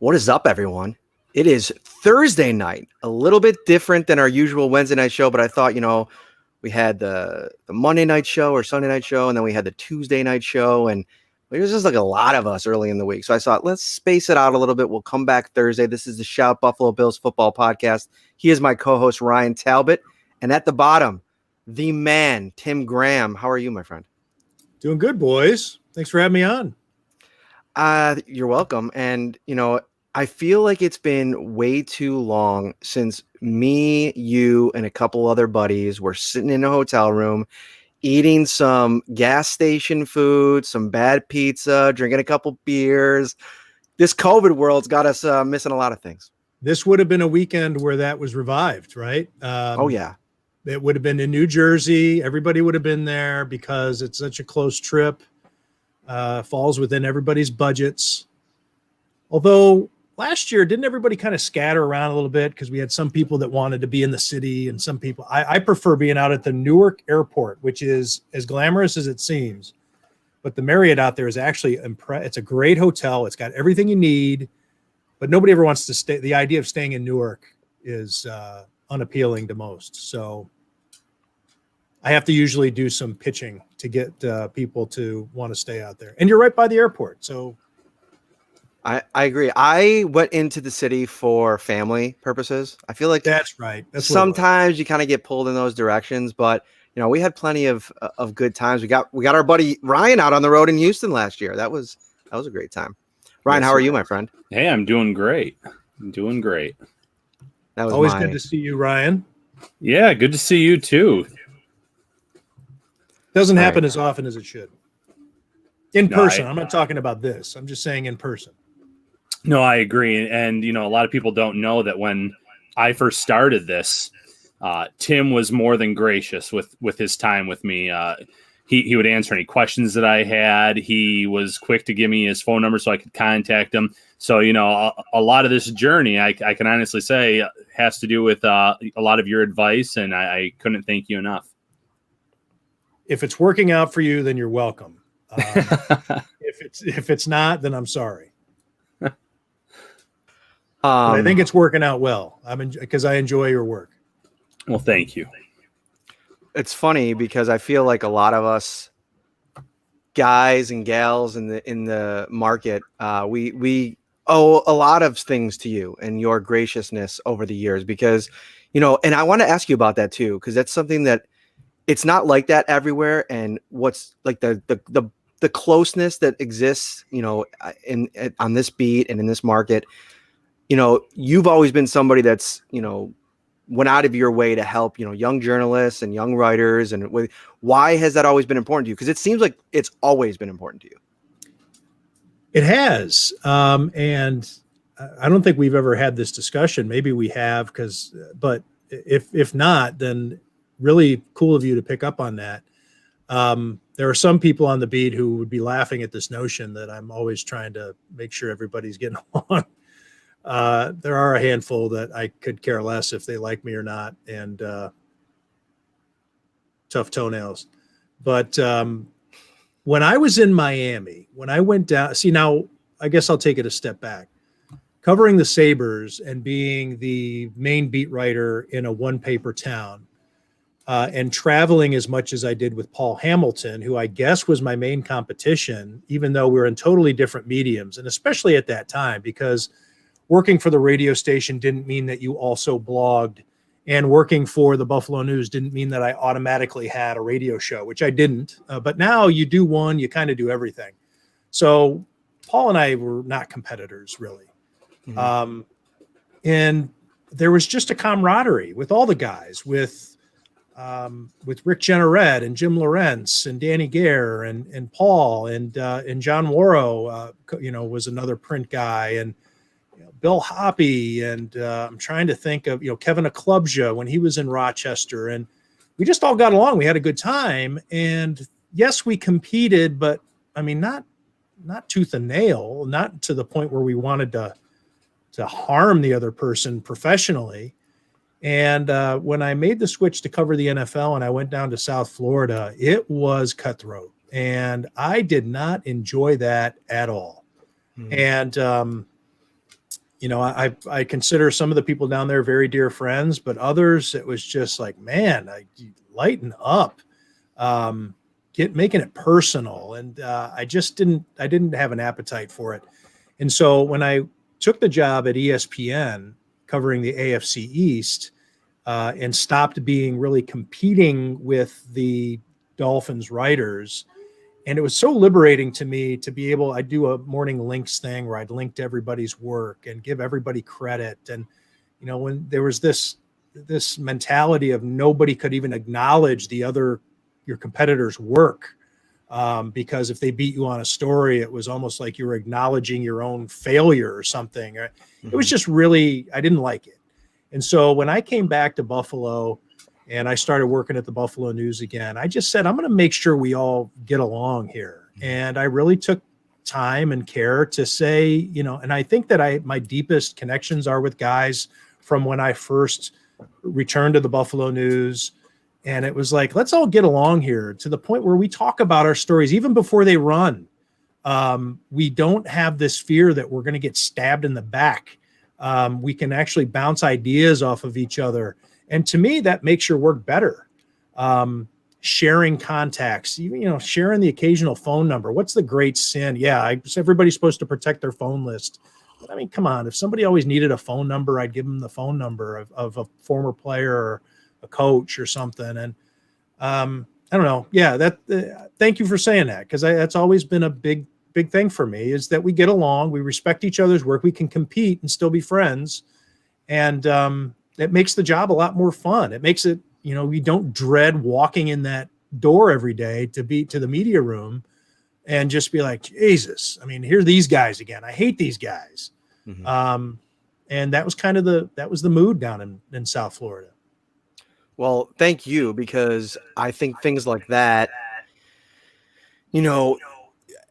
What is up, everyone? It is Thursday night, a little bit different than our usual Wednesday night show, but I thought, we had the Monday night show or Sunday night show, and then we had the Tuesday night show, and there was just like a lot of us early in the week. So I thought, let's space it out a little bit. We'll come back Thursday. This is the Shout Buffalo Bills Football Podcast. He is my co-host, Ryan Talbot, and at the bottom, the man, Tim Graham. How are you, my friend? Doing good, boys. Thanks for having me on. You're welcome. And, I feel like it's been way too long since me, you, and a couple other buddies were sitting in a hotel room, eating some gas station food, some bad pizza, drinking a couple beers. This COVID world's got us missing a lot of things. This would have been a weekend where that was revived, right? Oh, yeah. It would have been in New Jersey. Everybody would have been there because it's such a close trip. Falls within everybody's budgets. Although last year, didn't everybody kind of scatter around a little bit because we had some people that wanted to be in the city and some people. I prefer being out at the Newark airport, which is as glamorous as it seems. But the Marriott out there is actually it's a great hotel. It's got everything you need, but nobody ever wants to stay. The idea of staying in Newark is unappealing to most. So I have to usually do some pitching to get people to want to stay out there. And you're right by the airport. So I agree. I went into the city for family purposes. I feel like that's right. Sometimes you kind of get pulled in those directions, but we had plenty of good times. We got our buddy Ryan out on the road in Houston last year. That was a great time. Ryan, how are you, my friend? Hey, I'm doing great. That was always good to see you, Ryan. Yeah, good to see you too. Doesn't happen as often as it should. In person. I'm not talking about this. I'm just saying in person. No, I agree. And, a lot of people don't know that when I first started this, Tim was more than gracious with his time with me. He would answer any questions that I had. He was quick to give me his phone number so I could contact him. So, a lot of this journey, I can honestly say, has to do with a lot of your advice, and I couldn't thank you enough. If it's working out for you, then you're welcome. If it's not, then I'm sorry. I think it's working out well. Because I enjoy your work. Well, thank you. It's funny because I feel like a lot of us guys and gals in the market, we owe a lot of things to you and your graciousness over the years because, and I want to ask you about that too, because that's something that it's not like that everywhere. And what's like the closeness that exists, on this beat and in this market, you've always been somebody that's, went out of your way to help, young journalists and young writers. And why has that always been important to you? Because it seems like it's always been important to you. It has. And I don't think we've ever had this discussion. Maybe we have, but if not, then really cool of you to pick up on that. There are some people on the beat who would be laughing at this notion that I'm always trying to make sure everybody's getting along. There are a handful that I could care less if they like me or not, and tough toenails. But when I was in Miami, when I went down, now I guess I'll take it a step back. Covering the Sabres and being the main beat writer in a one-paper town, and traveling as much as I did with Paul Hamilton, who I guess was my main competition, even though we were in totally different mediums, and especially at that time, because working for the radio station didn't mean that you also blogged, and working for the Buffalo News didn't mean that I automatically had a radio show, which I didn't. But now you do one, you kind of do everything. So Paul and I were not competitors, really. Mm-hmm. And there was just a camaraderie with all the guys, with Rick Jenneret and Jim Lawrence and Danny Gare and Paul and John Worrow, was another print guy, and Bill Hoppy, and I'm trying to think of Kevin Aklubja when he was in Rochester, and we just all got along. We had a good time, and yes, we competed, but I mean not tooth and nail, not to the point where we wanted to harm the other person professionally. And when I made the switch to cover the NFL and I went down to South Florida, it was cutthroat. And I did not enjoy that at all. And I consider some of the people down there very dear friends, but others, it was just like, man, lighten up, making it personal. And I didn't have an appetite for it. And so when I took the job at ESPN covering the AFC East, and stopped being really competing with the Dolphins writers. And it was so liberating to me to be able, I do a morning links thing where I'd link to everybody's work and give everybody credit. And, when there was this mentality of nobody could even acknowledge your competitor's work, because if they beat you on a story, it was almost like you were acknowledging your own failure or something. Mm-hmm. It was just really, I didn't like it. And so when I came back to Buffalo and I started working at the Buffalo News again, I just said, I'm going to make sure we all get along here. And I really took time and care to say, and I think that my deepest connections are with guys from when I first returned to the Buffalo News. And it was like, let's all get along here to the point where we talk about our stories even before they run. We don't have this fear that we're going to get stabbed in the back. We can actually bounce ideas off of each other. And to me, that makes your work better. Sharing contacts, even, sharing the occasional phone number. What's the great sin? Yeah, everybody's supposed to protect their phone list. But I mean, come on, if somebody always needed a phone number, I'd give them the phone number of a former player or a coach or something. And I don't know. Yeah, thank you for saying that, because that's always been a big thing for me, is that we get along, we respect each other's work, we can compete and still be friends. And it makes the job a lot more fun. It makes it, we don't dread walking in that door every day to the media room and just be like, Jesus, I mean, here are these guys again. I hate these guys. Mm-hmm. And that was kind of the mood down in South Florida. Well, thank you, because I think things like that,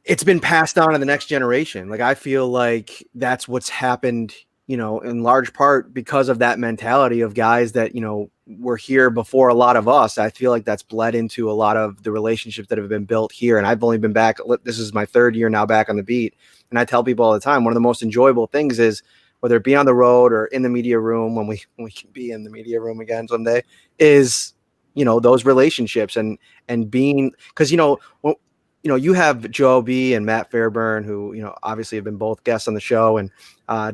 it's been passed on to the next generation. Like, I feel like that's what's happened, in large part because of that mentality of guys that, were here before a lot of us. I feel like that's bled into a lot of the relationships that have been built here. And I've only been back, this is my third year now back on the beat. And I tell people all the time, one of the most enjoyable things is, whether it be on the road or in the media room, when we can be in the media room again someday, is, those relationships and being, because, you have Joe B and Matt Fairburn, who, obviously have been both guests on the show and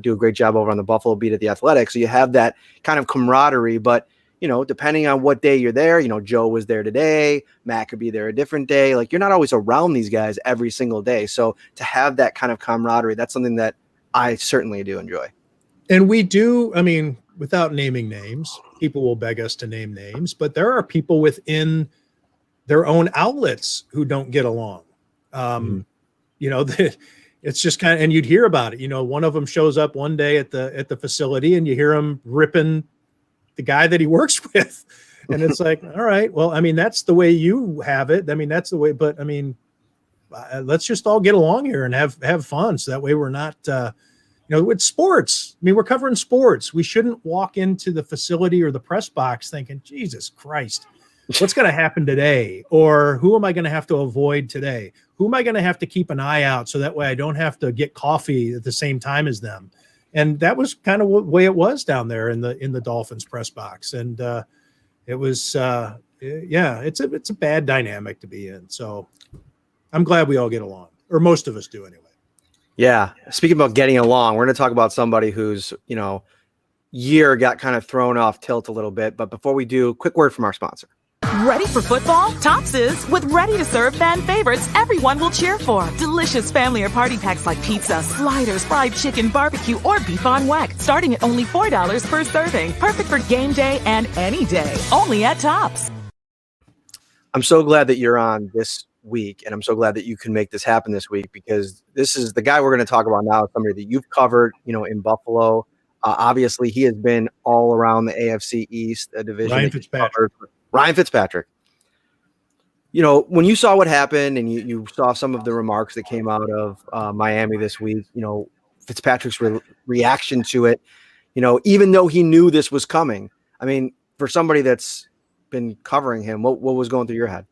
do a great job over on the Buffalo beat at The Athletic. So you have that kind of camaraderie, but, depending on what day you're there, Joe was there today, Matt could be there a different day. Like, you're not always around these guys every single day. So to have that kind of camaraderie, that's something that I certainly do enjoy. And we do, I mean, without naming names, people will beg us to name names, but there are people within their own outlets who don't get along. It's just kind of, and you'd hear about it. One of them shows up one day at the facility and you hear him ripping the guy that he works with. And it's like, all right, well, I mean, that's the way you have it. I mean, that's the way, but I mean, let's just all get along here and have fun. So that way we're not, with sports. I mean, we're covering sports. We shouldn't walk into the facility or the press box thinking, Jesus Christ, what's going to happen today? Or who am I going to have to avoid today? Who am I going to have to keep an eye out so that way I don't have to get coffee at the same time as them? And that was kind of the way it was down there in the Dolphins press box. And it was, it's a bad dynamic to be in. So I'm glad we all get along, or most of us do anyway. Yeah. Speaking about getting along, we're going to talk about somebody whose, year got kind of thrown off tilt a little bit. But before we do, quick word from our sponsor. Ready for football? Tops is with ready-to-serve fan favorites everyone will cheer for. Delicious family or party packs like pizza, sliders, fried chicken, barbecue, or beef on weck. Starting at only $4 per serving. Perfect for game day and any day. Only at Tops. I'm so glad that you're on this week, and I'm so glad that you can make this happen this week, because this is the guy we're going to talk about now, somebody that you've covered, in Buffalo. Obviously, he has been all around the AFC East, a division. Ryan Fitzpatrick. When you saw what happened and you saw some of the remarks that came out of Miami this week, Fitzpatrick's reaction to it, even though he knew this was coming. I mean, for somebody that's been covering him, what was going through your head?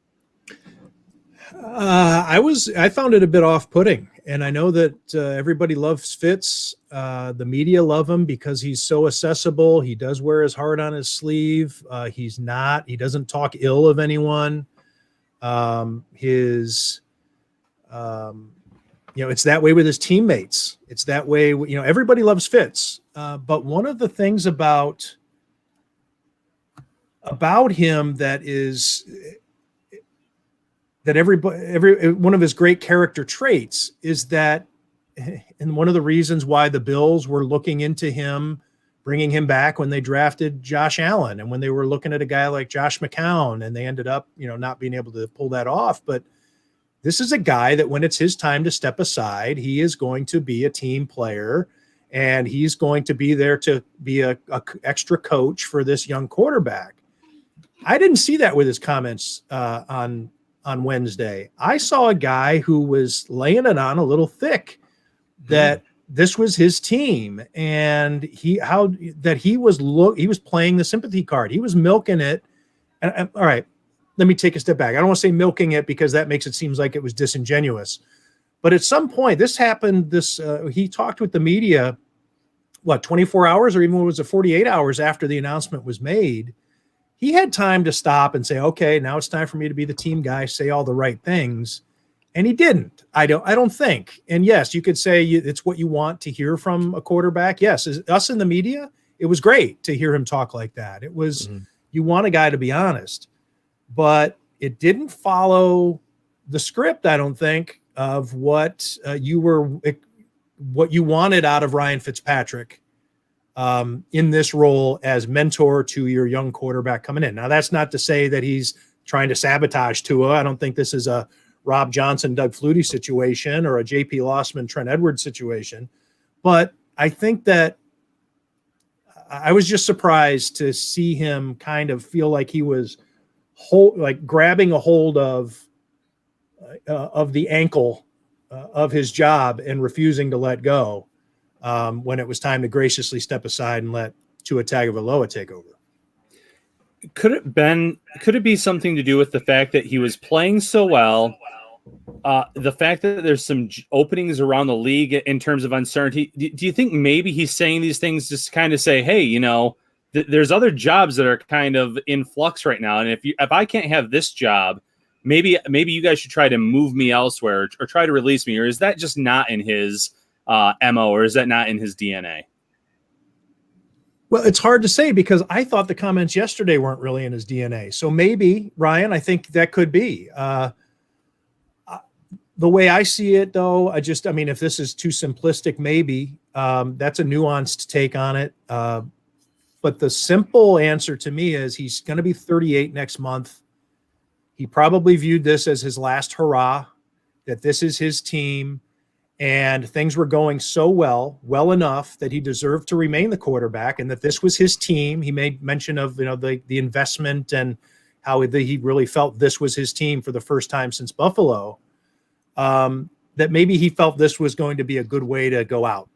I found it a bit off-putting, and I know that everybody loves Fitz. The media love him because he's so accessible. He does wear his heart on his sleeve. He doesn't talk ill of anyone. It's that way with his teammates. It's that way. Everybody loves Fitz. But one of the things about him that every one of his great character traits is that, and one of the reasons why the Bills were looking into him, bringing him back when they drafted Josh Allen, and when they were looking at a guy like Josh McCown, and they ended up, not being able to pull that off. But this is a guy that when it's his time to step aside, he is going to be a team player, and he's going to be there to be a extra coach for this young quarterback. I didn't see that with his comments on Wednesday. I saw a guy who was laying it on a little thick that this was his team, and he was playing the sympathy card. He was milking it. And all right, let me take a step back. I don't want to say milking it because that makes it seem like it was disingenuous. But at some point, this happened. He talked with the media, 24 hours or even was it 48 hours after the announcement was made. He had time to stop and say, okay, now it's time for me to be the team guy, say all the right things. And he didn't. I don't think. And yes, you could say it's what you want to hear from a quarterback. Yes, as us in the media, it was great to hear him talk like that. It was, you want a guy to be honest, but it didn't follow the script, I don't think, of what you wanted out of Ryan Fitzpatrick in this role as mentor to your young quarterback coming in. Now, that's not to say that he's trying to sabotage Tua. I don't think this is a Rob Johnson, Doug Flutie situation or a JP Lossman, Trent Edwards situation. But I think that I was just surprised to see him kind of feel like he was grabbing a hold of the ankle of his job and refusing to let go when it was time to graciously step aside and let Tua Tagovailoa take over. Could it be something to do with the fact that he was playing so well? The fact that there's some openings around the league in terms of uncertainty. Do you think maybe he's saying these things just to kind of say, hey, there's other jobs that are kind of in flux right now, and if I can't have this job, maybe you guys should try to move me elsewhere or try to release me? Or is that just not in his MO, or is that not in his DNA? Well, it's hard to say because I thought the comments yesterday weren't really in his DNA. So maybe, Ryan, I think that could be. The way I see it, though, if this is too simplistic, maybe that's a nuanced take on it. But the simple answer to me is he's going to be 38 next month. He probably viewed this as his last hurrah, that this is his team, and things were going so well enough that he deserved to remain the quarterback, and that this was his team. He made mention of the investment and how he really felt this was his team for the first time since Buffalo. That maybe he felt this was going to be a good way to go out,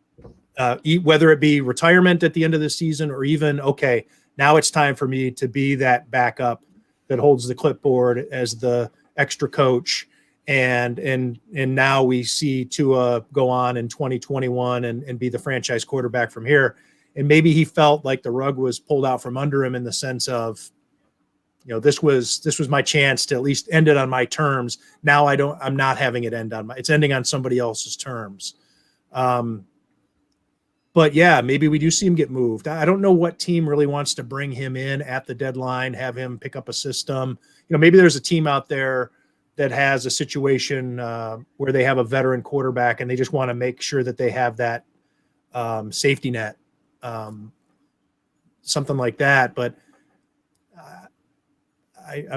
whether it be retirement at the end of the season or even, okay, now it's time for me to be that backup that holds the clipboard as the extra coach. And now we see Tua go on in 2021 and be the franchise quarterback from here. And maybe he felt like the rug was pulled out from under him in the sense of, this was my chance to at least end it on my terms. Now I'm not having it end on it's ending on somebody else's terms. But yeah, maybe we do see him get moved. I don't know what team really wants to bring him in at the deadline, have him pick up a system. Maybe there's a team out there that has a situation where they have a veteran quarterback and they just want to make sure that they have that safety net, something like that. But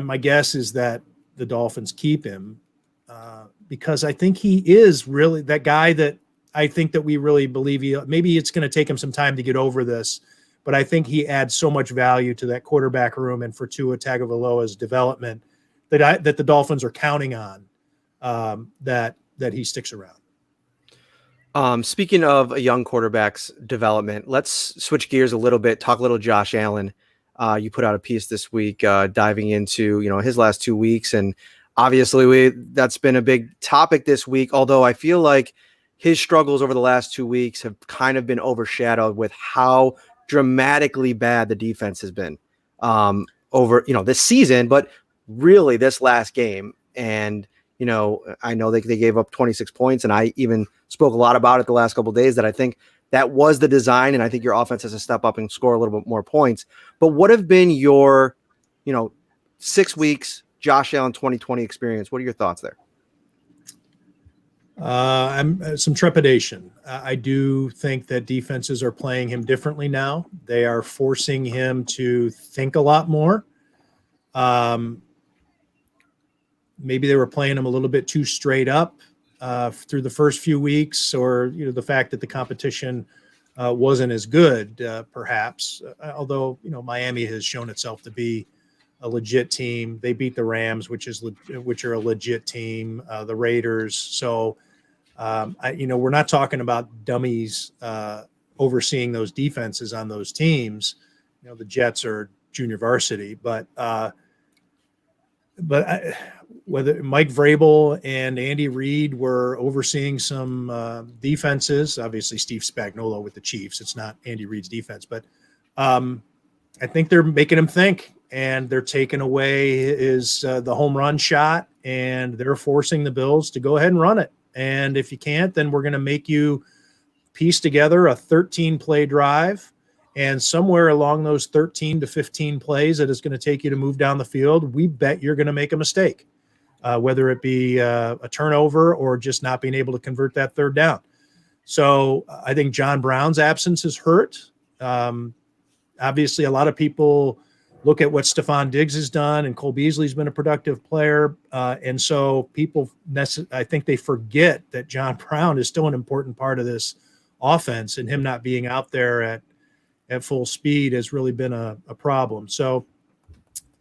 my guess is that the Dolphins keep him because I think he is really that guy that I think that we really believe maybe it's going to take him some time to get over this, but I think he adds so much value to that quarterback room and for Tua Tagovailoa's development that the Dolphins are counting on that he sticks around. Speaking of a young quarterback's development, let's switch gears a little bit, talk a little Josh Allen. You put out a piece this week diving into his last 2 weeks and obviously that's been a big topic this week, although I feel like his struggles over the last 2 weeks have kind of been overshadowed with how dramatically bad the defense has been over, this season, but really this last game. And, I know they gave up 26 points, and I even spoke a lot about it the last couple of days, that I think that was the design. And I think your offense has to step up and score a little bit more points. But what have been your, 6 weeks Josh Allen 2020 experience? What are your thoughts there? I'm some trepidation. I do think that defenses are playing him differently now. They are forcing him to think a lot more. Maybe they were playing him a little bit too straight up through the first few weeks, or the fact that the competition wasn't as good, perhaps. Although Miami has shown itself to be a legit team. They beat the Rams, which are a legit team, the Raiders. So, we're not talking about dummies overseeing those defenses on those teams. The Jets are junior varsity, but whether Mike Vrabel and Andy Reid were overseeing some defenses, obviously Steve Spagnuolo with the Chiefs, it's not Andy Reid's defense, but I think they're making him think. And they're taking away the home run shot, and they're forcing the Bills to go ahead and run it. And if you can't, then we're going to make you piece together a 13-play drive, and somewhere along those 13 to 15 plays that is going to take you to move down the field, we bet you're going to make a mistake, whether it be a turnover or just not being able to convert that third down. So I think John Brown's absence has hurt. Obviously, a lot of people look at what Stephon Diggs has done, and Cole Beasley's been a productive player. And so I think they forget that John Brown is still an important part of this offense, and him not being out there at full speed has really been a problem. So,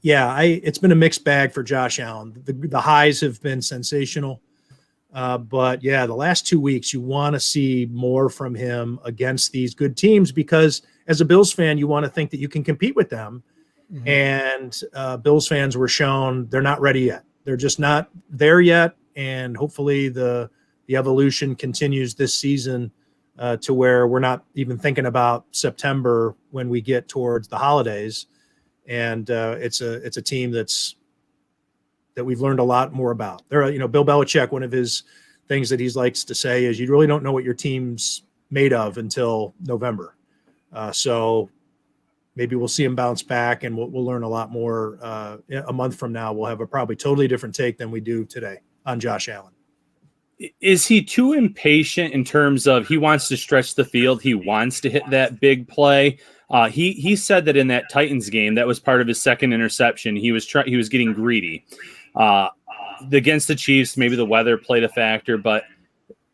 yeah, it's been a mixed bag for Josh Allen. The highs have been sensational. But, yeah, the last 2 weeks, you want to see more from him against these good teams, because as a Bills fan, you want to think that you can compete with them. Mm-hmm. And Bills fans were shown they're not ready yet. They're just not there yet. And hopefully the evolution continues this season to where we're not even thinking about September when we get towards the holidays. And it's a team that we've learned a lot more about. Bill Belichick, one of his things that he likes to say is you really don't know what your team's made of until November. So maybe we'll see him bounce back, and we'll learn a lot more. A month from now, we'll have a probably totally different take than we do today on Josh Allen. Is he too impatient in terms of he wants to stretch the field? He wants to hit that big play. He said that in that Titans game, that was part of his second interception. He was getting greedy. Against the Chiefs, maybe the weather played a factor, but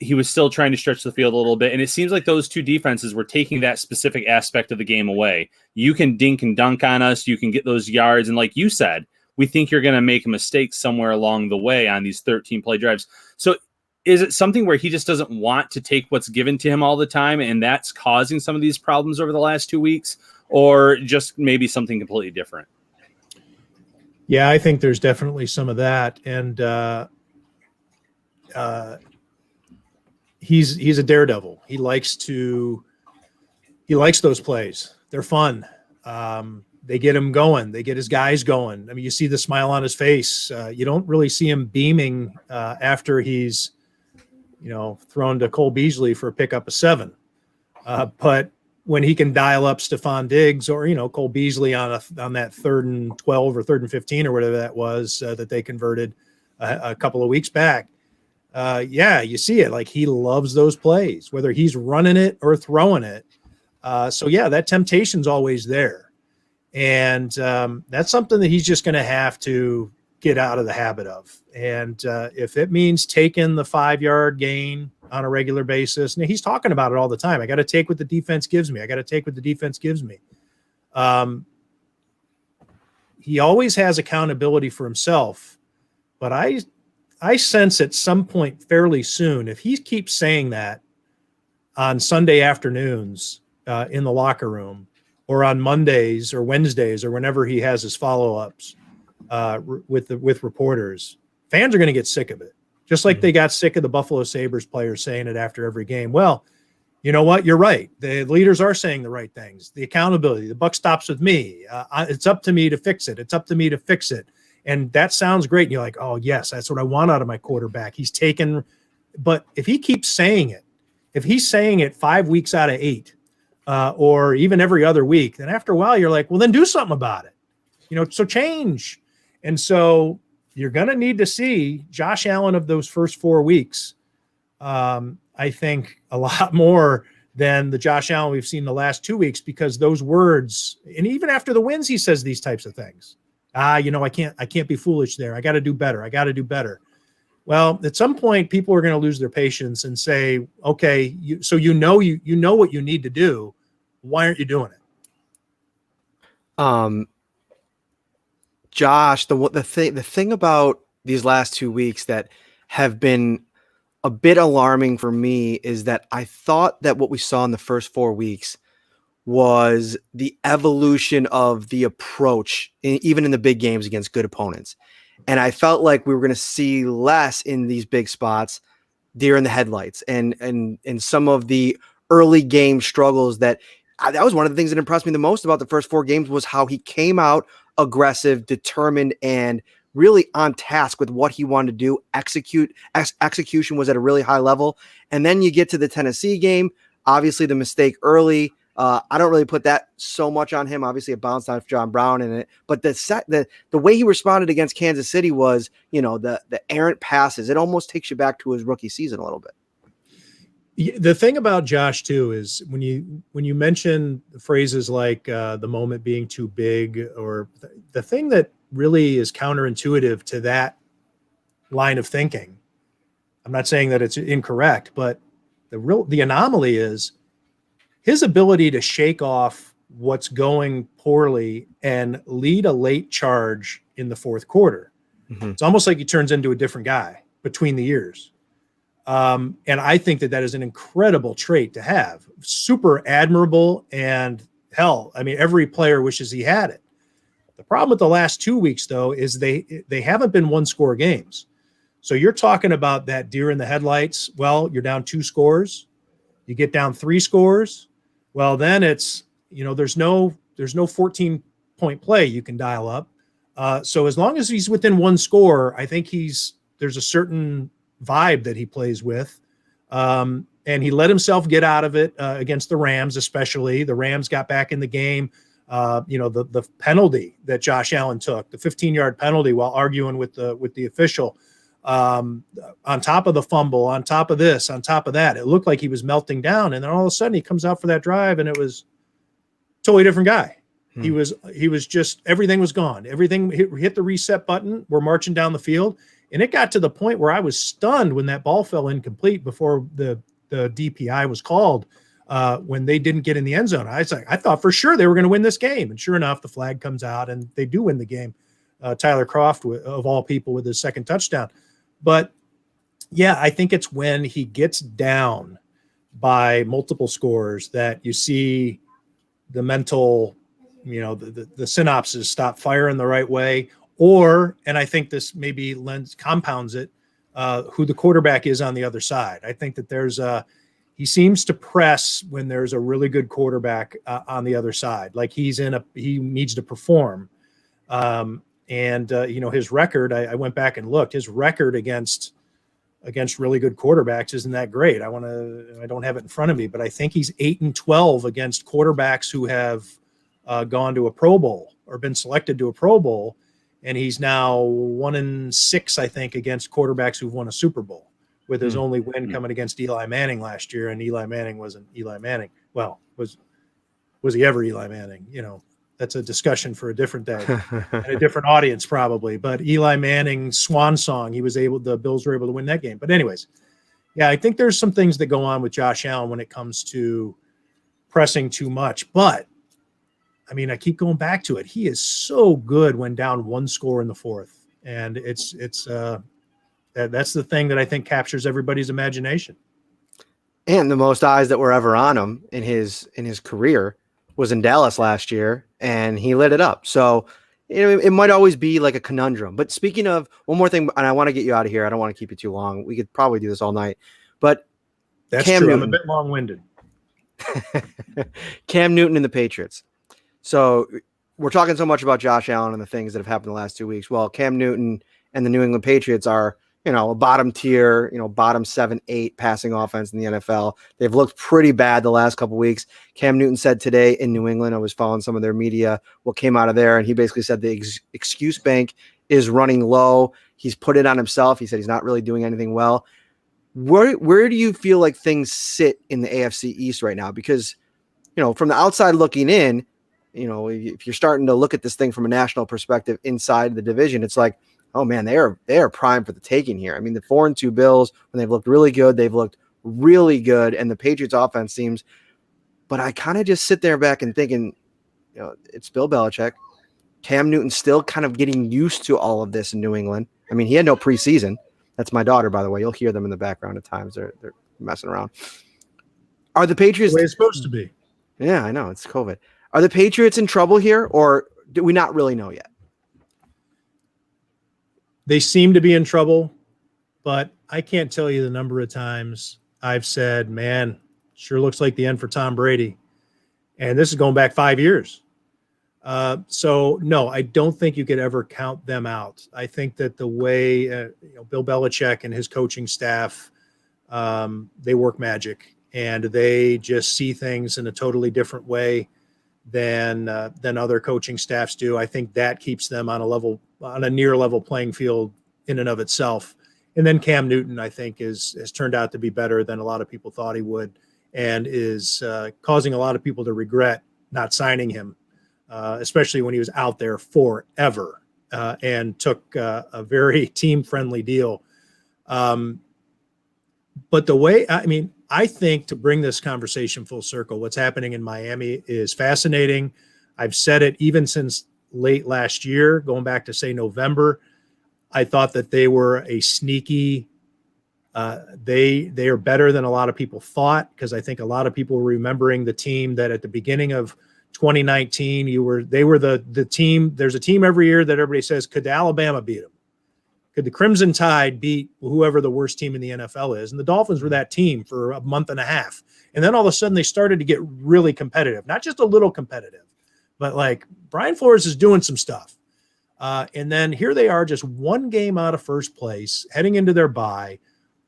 he was still trying to stretch the field a little bit. And it seems like those two defenses were taking that specific aspect of the game away. You can dink and dunk on us. You can get those yards. And like you said, we think you're going to make a mistake somewhere along the way on these 13-play drives. So is it something where he just doesn't want to take what's given to him all the time, and that's causing some of these problems over the last 2 weeks, or just maybe something completely different? Yeah, I think there's definitely some of that. And he's a daredevil. He likes those plays. They're fun. They get him going. They get his guys going. I mean, you see the smile on his face. You don't really see him beaming after he's, thrown to Cole Beasley for a pickup of 7. But when he can dial up Stephon Diggs or, Cole Beasley on that 3rd and 12 or 3rd and 15 or whatever that was that they converted a couple of weeks back. You see it. Like, he loves those plays, whether he's running it or throwing it. That temptation's always there. And that's something that he's just going to have to get out of the habit of. And if it means taking the 5-yard gain on a regular basis, and he's talking about it all the time. I got to take what the defense gives me. He always has accountability for himself, but I sense at some point fairly soon, if he keeps saying that on Sunday afternoons in the locker room, or on Mondays or Wednesdays or whenever he has his follow-ups with reporters, fans are going to get sick of it. Just like they got sick of the Buffalo Sabres players saying it after every game. Well, you know what? You're right. The leaders are saying the right things. The accountability, the buck stops with me. It's up to me to fix it. It's up to me to fix it. And that sounds great. And you're like, oh, yes, that's what I want out of my quarterback. He's taken. But if he keeps saying it, if he's saying it 5 weeks out of 8, or even every other week, then after a while, you're like, well, then do something about it. So change. And so you're going to need to see Josh Allen of those first 4 weeks. I think a lot more than the Josh Allen we've seen the last 2 weeks, because those words, and even after the wins, he says these types of things. I can't be foolish there. I got to do better. I got to do better. Well, at some point, people are going to lose their patience and say, okay, you know what you need to do. Why aren't you doing it? Josh, the thing about these last 2 weeks that have been a bit alarming for me is that I thought that what we saw in the first 4 weeks was the evolution of the approach, even in the big games against good opponents. And I felt like we were going to see less in these big spots, deer in the headlights, and some of the early game struggles that was one of the things that impressed me the most about the first 4 games was how he came out aggressive, determined, and really on task with what he wanted to do. Execution was at a really high level. And then you get to the Tennessee game, obviously the mistake early. I don't really put that so much on him. Obviously, it bounced off John Brown in it, but the way he responded against Kansas City was, the errant passes. It almost takes you back to his rookie season a little bit. The thing about Josh too is when you mention phrases like the moment being too big, or the thing that really is counterintuitive to that line of thinking. I'm not saying that it's incorrect, but the anomaly is his ability to shake off what's going poorly and lead a late charge in the fourth quarter. Mm-hmm. It's almost like he turns into a different guy between the years. And I think that is an incredible trait to have. Super admirable, and hell, I mean, every player wishes he had it. The problem with the last 2 weeks, though, is they haven't been 1-score games. So you're talking about that deer in the headlights. Well, you're down 2 scores. You get down 3 scores. Well, then it's, there's no 14-point play you can dial up. So as long as he's within 1 score, I think there's a certain vibe that he plays with. And he let himself get out of it against the Rams, especially. The Rams got back in the game. The penalty that Josh Allen took, the 15-yard penalty while arguing with the official, on top of the fumble, on top of this, on top of that, it looked like he was melting down. And then all of a sudden he comes out for that drive and it was a totally different guy. He was just, everything was gone. Everything hit the reset button. We're marching down the field. And it got to the point where I was stunned when that ball fell incomplete before the DPI was called. When they didn't get in the end zone, I thought for sure they were going to win this game. And sure enough, the flag comes out and they do win the game. Tyler Kroft, of all people, with his second touchdown. But yeah, I think it's when he gets down by multiple scores that you see the mental, the synapses stop firing the right way. And I think this maybe compounds it, who the quarterback is on the other side. I think that he seems to press when there's a really good quarterback on the other side. Like he needs to perform. His record, I went back and looked, his record against really good quarterbacks isn't that great. I don't have it in front of me, but I think he's 8-12 against quarterbacks who have gone to a Pro Bowl or been selected to a Pro Bowl. And he's now 1-6, I think, against quarterbacks who've won a Super Bowl, with his only win coming against Eli Manning last year. And Eli Manning wasn't Eli Manning. Well, was he ever Eli Manning? That's a discussion for a different day and a different audience probably. But Eli Manning's swan song, the Bills were able to win that game. But anyways, yeah, I think there's some things that go on with Josh Allen when it comes to pressing too much. But I mean, I keep going back to it. He is so good when down 1 score in the fourth. And that's the thing that I think captures everybody's imagination. And the most eyes that were ever on him in his career was in Dallas last year, and he lit it up. So it might always be like a conundrum. But speaking of one more thing, and I want to get you out of here. I don't want to keep you too long. We could probably do this all night. But That's Cam true. Newton. I'm a bit long-winded. Cam Newton and the Patriots. So we're talking so much about Josh Allen and the things that have happened the last 2 weeks. Well, Cam Newton and the New England Patriots are, a bottom tier, bottom 7-8 passing offense in the NFL. They've looked pretty bad the last couple of weeks. Cam Newton said today in New England, I was following some of their media, what came out of there, and he basically said the excuse bank is running low. He's put it on himself. He said he's not really doing anything well. Where do you feel like things sit in the AFC East right now? Because, from the outside looking in, if you're starting to look at this thing from a national perspective inside the division, it's like, oh man, they are primed for the taking here. I mean, the 4-2 Bills, when they've looked really good, they've looked really good, and the Patriots offense seems, but I kind of just sit there back and thinking, it's Bill Belichick. Cam Newton's still kind of getting used to all of this in New England. I mean, he had no preseason. That's my daughter, by the way. You'll hear them in the background at times. They're messing around. Are the Patriots The way it's supposed to be? Yeah, I know. It's COVID. Are the Patriots in trouble here, or do we not really know yet? They seem to be in trouble, but I can't tell you the number of times I've said, man, sure looks like the end for Tom Brady. And this is going back 5 years. So, no, I don't think you could ever count them out. I think that the way Bill Belichick and his coaching staff, they work magic, and they just see things in a totally different way than other coaching staffs do. I think that keeps them on a near level playing field in and of itself. And then Cam Newton, I think, has turned out to be better than a lot of people thought he would, and is causing a lot of people to regret not signing him, especially when he was out there forever and took a very team-friendly deal. But the way, I think, to bring this conversation full circle, what's happening in Miami is fascinating. I've said it even since late last year, going back to, say, November. I thought that they were a sneaky, they are better than a lot of people thought, because I think a lot of people were remembering the team that at the beginning of 2019, they were the team. There's a team every year that everybody says, could Alabama beat them? Could the Crimson Tide beat whoever the worst team in the NFL is? And the Dolphins were that team for a month and a half. And then all of a sudden they started to get really competitive, not just a little competitive, but like Brian Flores is doing some stuff. And then here they are, just one game out of first place, heading into their bye.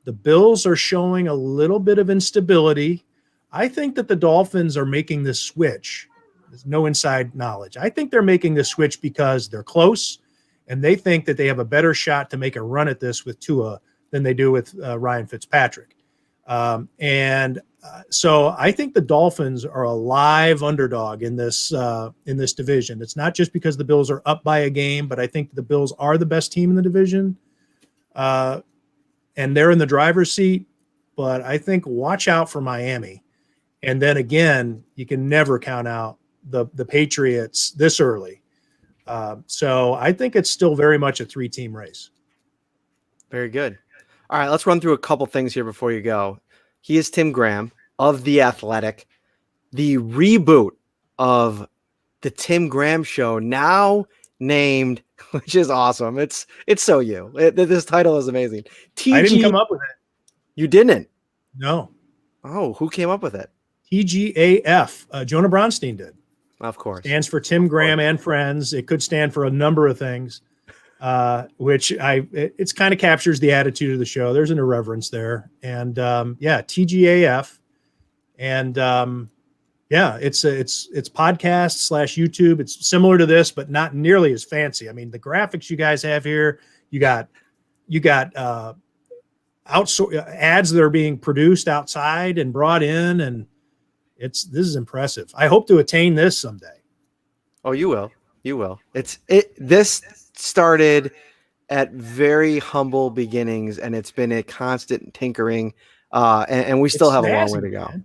The Bills are showing a little bit of instability. I think that the Dolphins are making this switch. There's no inside knowledge. I think they're making this switch because they're close, and they think that they have a better shot to make a run at this with Tua than they do with Ryan Fitzpatrick. So I think the Dolphins are a live underdog in this division. It's not just because the Bills are up by a game, but I think the Bills are the best team in the division, and they're in the driver's seat. But I think watch out for Miami. And then again, you can never count out the Patriots this early. So I think it's still very much a 3-team race. Very good. All right, let's run through a couple things here before you go. He is Tim Graham of The Athletic. The reboot of the Tim Graham Show, now named, which is awesome. It's so you. This title is amazing. I didn't come up with it. You didn't? No. Oh, who came up with it? TGAF. Jonah Bronstein did. Of course. Stands for Tim Graham and Friends. It could stand for a number of things, which it's kind of captures the attitude of the show. There's an irreverence there. And TGAF. And it's podcast / YouTube. It's similar to this, but not nearly as fancy. I mean, the graphics you guys have here, you got ads that are being produced outside and brought in, and this is impressive. I hope to attain this someday. Oh, you will. You will. This started at very humble beginnings, and it's been a constant tinkering, and we still have a long way to go. Man.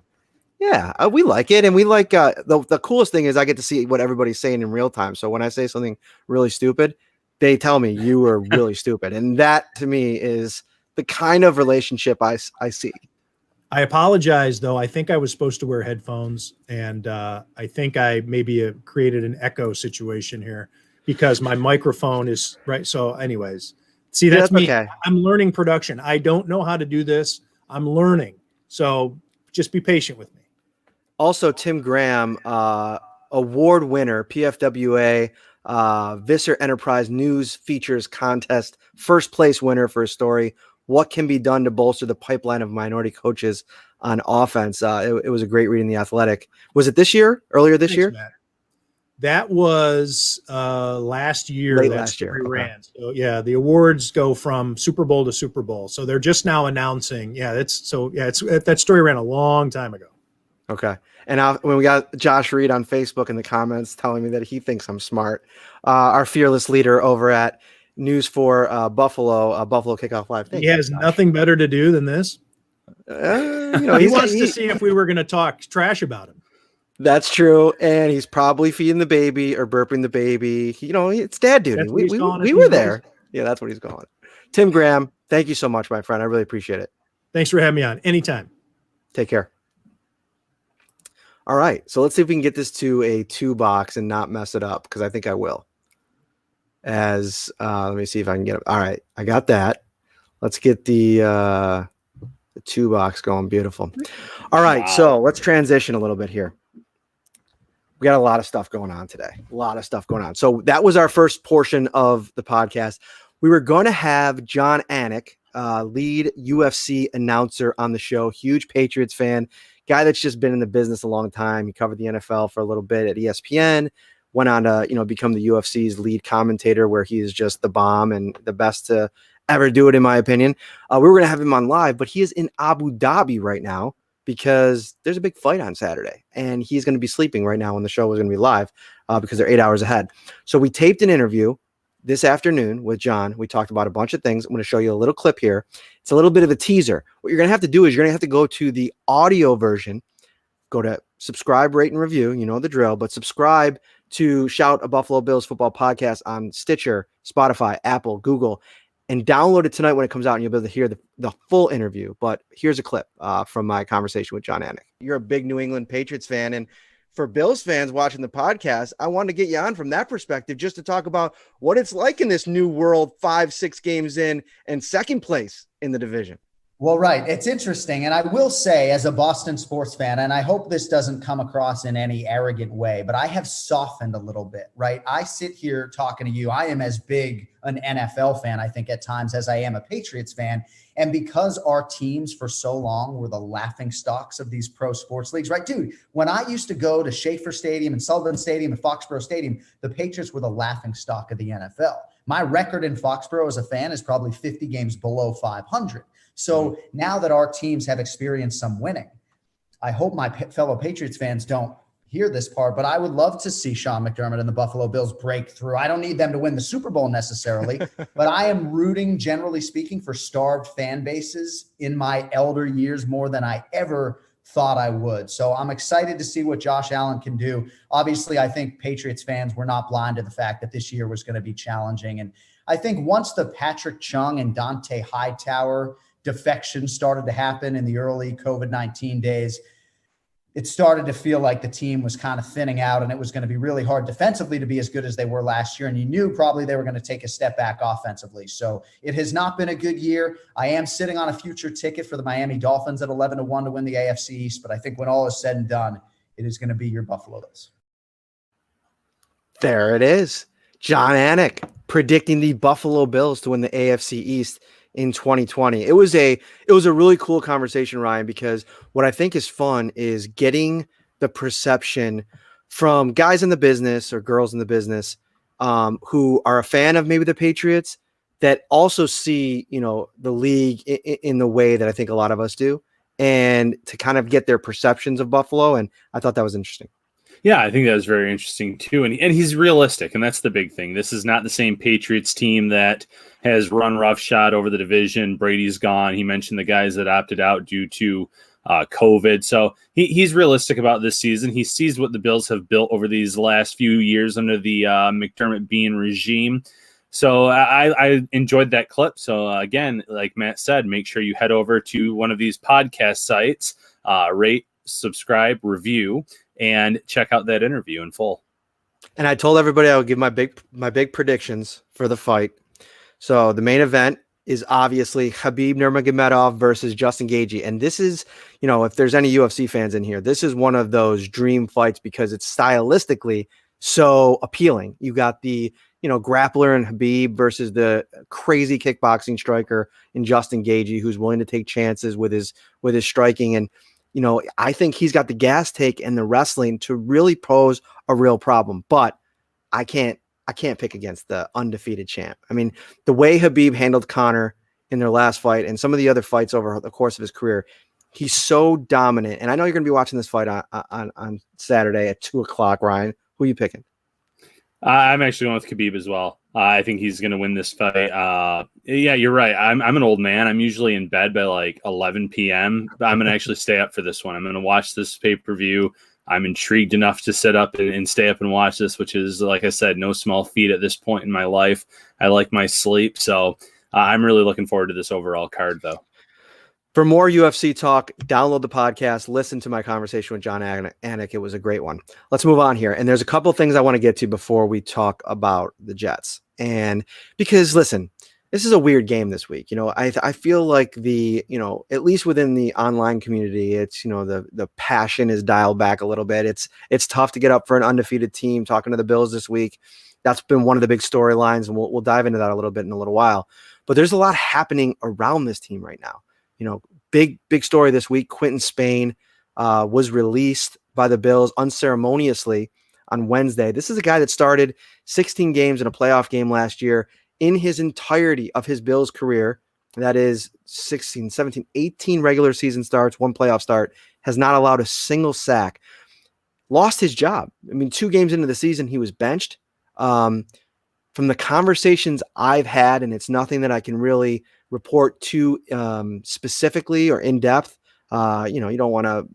Yeah, we like it, and we like the coolest thing is I get to see what everybody's saying in real time. So when I say something really stupid, they tell me you were really stupid, and that to me is the kind of relationship I see. I apologize, though. I think I was supposed to wear headphones, and I think I maybe created an echo situation here. because my microphone is right. So anyways, see, Yeah, that's me. okay. I'm learning production. I don't know how to do this. I'm learning. So just be patient with me. Also, Tim Graham, award winner, PFWA, Visser Enterprise News Features Contest, first place winner for a story. What can be done to bolster the pipeline of minority coaches on offense? It was a great read in The Athletic. Was it this year? Earlier this year? Matt. That was last year. Late that last year. story Okay. ran. So yeah, the awards go from Super Bowl to Super Bowl. So they're just now announcing. Yeah, it's that story ran a long time ago. Okay. And when we got Josh Reed on Facebook in the comments telling me that he thinks I'm smart, our fearless leader over at News for Buffalo Kickoff Live. He has nothing better to do than this. He wants to see if we were going to talk trash about him. That's true. And he's probably feeding the baby or burping the baby. It's dad duty. We were there. Yeah, that's what he's calling it. Tim Graham, thank you so much, my friend. I really appreciate it. Thanks for having me on. Anytime. Take care. All right. So let's see if we can get this to a 2-box and not mess it up, because I think I will. Let me see if I can get it. All right. I got that. Let's get the 2-box going. Beautiful. All right. Wow. So let's transition a little bit here. We got a lot of stuff going on today. So that was our first portion of the podcast. We were going to have Jon Anik, lead UFC announcer, on the show. Huge Patriots fan, guy that's just been in the business a long time. He covered the NFL for a little bit at ESPN, went on to, become the UFC's lead commentator, where he is just the bomb and the best to ever do it, in my opinion. We were going to have him on live, but he is in Abu Dhabi right now because there's a big fight on Saturday, and he's going to be sleeping right now when the show is going to be live because they're 8 hours ahead. So we taped an interview this afternoon with Jon. We talked about a bunch of things. I'm going to show you a little clip here. It's a little bit of a teaser. What you're going to have to do is you're going to have to go to the audio version, go to subscribe, rate, and review. You know the drill, but subscribe to Shout a Buffalo Bills Football Podcast on Stitcher, Spotify, Apple, Google, and download it tonight when it comes out, and you'll be able to hear the full interview. But here's a clip from my conversation with Jon Anik. You're a big New England Patriots fan, and for Bills fans watching the podcast, I wanted to get you on from that perspective, just to talk about what it's like in this new world, 5-6 games in and second place in the division. Well, right. It's interesting. And I will say, as a Boston sports fan, and I hope this doesn't come across in any arrogant way, but I have softened a little bit, right? I sit here talking to you. I am as big an NFL fan, I think, at times as I am a Patriots fan. And because our teams for so long were the laughing stocks of these pro sports leagues, right? Dude, when I used to go to Schaefer Stadium and Sullivan Stadium and Foxborough Stadium, the Patriots were the laughing stock of the NFL. My record in Foxborough as a fan is probably 50 games below 500. So now that our teams have experienced some winning, I hope my fellow Patriots fans don't hear this part, but I would love to see Sean McDermott and the Buffalo Bills break through. I don't need them to win the Super Bowl necessarily, but I am rooting, generally speaking, for starved fan bases in my elder years more than I ever thought I would. So I'm excited to see what Josh Allen can do. Obviously, I think Patriots fans were not blind to the fact that this year was going to be challenging. And I think once the Patrick Chung and Dante Hightower defection started to happen in the early COVID-19 days, it started to feel like the team was kind of thinning out, and it was going to be really hard defensively to be as good as they were last year. And you knew probably they were going to take a step back offensively. So it has not been a good year. I am sitting on a future ticket for the Miami Dolphins at 11-1 to win the AFC East. But I think when all is said and done, it is going to be your Buffalo Bills. There it is. Jon Anik predicting the Buffalo Bills to win the AFC East in 2020. It was a really cool conversation, Ryan, because what I think is fun is getting the perception from guys in the business or girls in the business who are a fan of maybe the Patriots, that also see, the league in the way that I think a lot of us do, and to kind of get their perceptions of Buffalo. And I thought that was interesting. Yeah, I think that was very interesting too. And he's realistic, and that's the big thing. This is not the same Patriots team that has run roughshod over the division. Brady's gone. He mentioned the guys that opted out due to COVID. So he's realistic about this season. He sees what the Bills have built over these last few years under the McDermott Bean regime. So I enjoyed that clip. So again, like Matt said, make sure you head over to one of these podcast sites, rate, subscribe, review, and check out that interview in full. And I told everybody I would give my big predictions for the fight. So the main event is obviously Khabib Nurmagomedov versus Justin Gaethje. And this is, if there's any UFC fans in here, this is one of those dream fights because it's stylistically so appealing. You got the, grappler and Khabib versus the crazy kickboxing striker in Justin Gaethje, who's willing to take chances with his striking. And, I think he's got the gas take and the wrestling to really pose a real problem, but I can't pick against the undefeated champ. I mean, the way Khabib handled Conor in their last fight and some of the other fights over the course of his career, he's so dominant. And I know you're going to be watching this fight on Saturday at 2:00, Ryan. Who are you picking? I'm actually going with Khabib as well. I think he's going to win this fight. Yeah, you're right. I'm an old man. I'm usually in bed by like 11 p.m. But I'm going to actually stay up for this one. I'm going to watch this pay-per-view. I'm intrigued enough to sit up and stay up and watch this, which is, like I said, no small feat at this point in my life. I like my sleep. So I'm really looking forward to this overall card, though. For more UFC talk, download the podcast, listen to my conversation with Jon Anik. It was a great one. Let's move on here. And there's a couple of things I want to get to before we talk about the Jets. And because, listen, this is a weird game this week. I feel like at least within the online community, it's, the passion is dialed back a little bit. It's tough to get up for an undefeated team. Talking to the Bills this week, that's been one of the big storylines, and we'll dive into that a little bit in a little while. But there's a lot happening around this team right now. Big story this week. Quinton Spain was released by the Bills unceremoniously on Wednesday. This is a guy that started 16 games in a playoff game last year in his entirety of his Bills career. That is 16, 17, 18 regular season starts, one playoff start, has not allowed a single sack, lost his job. I mean, 2 games into the season, he was benched. From the conversations I've had, and it's nothing that I can really report too specifically or in depth. You don't want to